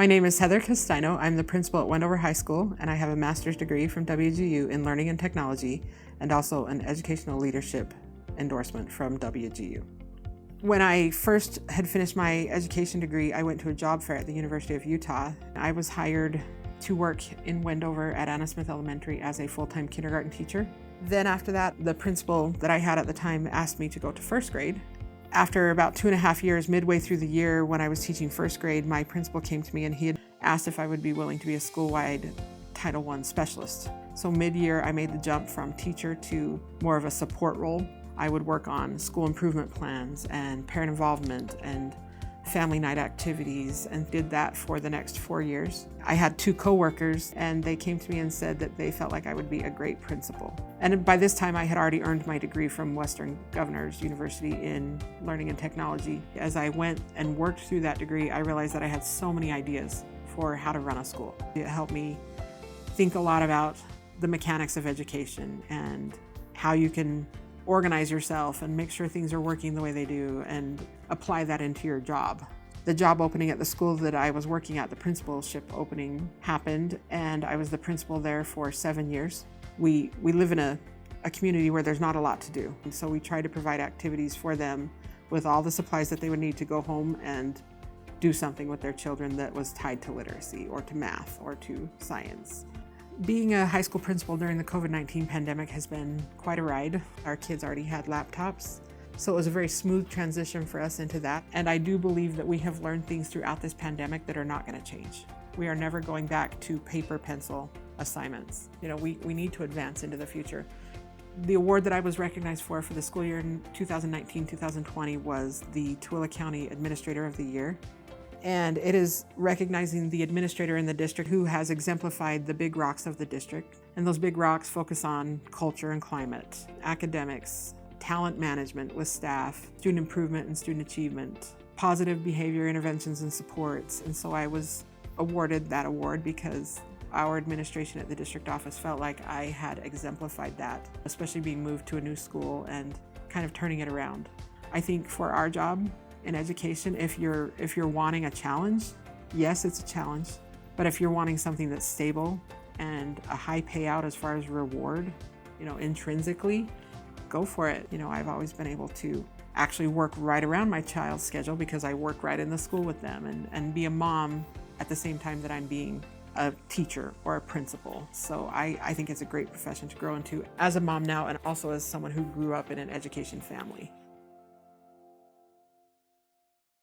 My name is Heather Castagno. I'm the principal at Wendover High School, and I have a master's degree from WGU in learning and technology, and also an educational leadership endorsement from WGU. When I first had finished my education degree, I went to a job fair at the University of Utah. I was hired to work in Wendover at Anna Smith Elementary as a full-time kindergarten teacher. Then after that, the principal that I had at the time asked me to go to first grade. After about 2.5 years, midway through the year when I was teaching first grade, my principal came to me and he had asked if I would be willing to be a school-wide Title I specialist. So mid-year, I made the jump from teacher to more of a support role. I would work on school improvement plans and parent involvement and family night activities, and did that for the next 4 years. I had 2 coworkers, and they came to me and said that they felt like I would be a great principal. And by this time, I had already earned my degree from Western Governors University in learning and technology. As I went and worked through that degree, I realized that I had so many ideas for how to run a school. It helped me think a lot about the mechanics of education and how you can organize yourself and make sure things are working the way they do and apply that into your job. The job opening at the school that I was working at, the principalship opening, happened, and I was the principal there for 7 years. We live in a community where there's not a lot to do, and so we try to provide activities for them with all the supplies that they would need to go home and do something with their children that was tied to literacy or to math or to science. Being a high school principal during the COVID-19 pandemic has been quite a ride. Our kids already had laptops, so it was a very smooth transition for us into that. And I do believe that we have learned things throughout this pandemic that are not going to change. We are never going back to paper pencil assignments. We need to advance into the future. The award that I was recognized for the school year in 2019-2020 was the Toole County Administrator of the Year. And it is recognizing the administrator in the district who has exemplified the big rocks of the district. And those big rocks focus on culture and climate, academics, talent management with staff, student improvement and student achievement, positive behavior interventions and supports. And so I was awarded that award because our administration at the district office felt like I had exemplified that, especially being moved to a new school and kind of turning it around. I think for our job in education, if you're wanting a challenge, yes, it's a challenge. But if you're wanting something that's stable and a high payout as far as reward, intrinsically, go for it. I've always been able to actually work right around my child's schedule because I work right in the school with them and be a mom at the same time that I'm being a teacher or a principal. So I think it's a great profession to grow into as a mom now and also as someone who grew up in an education family.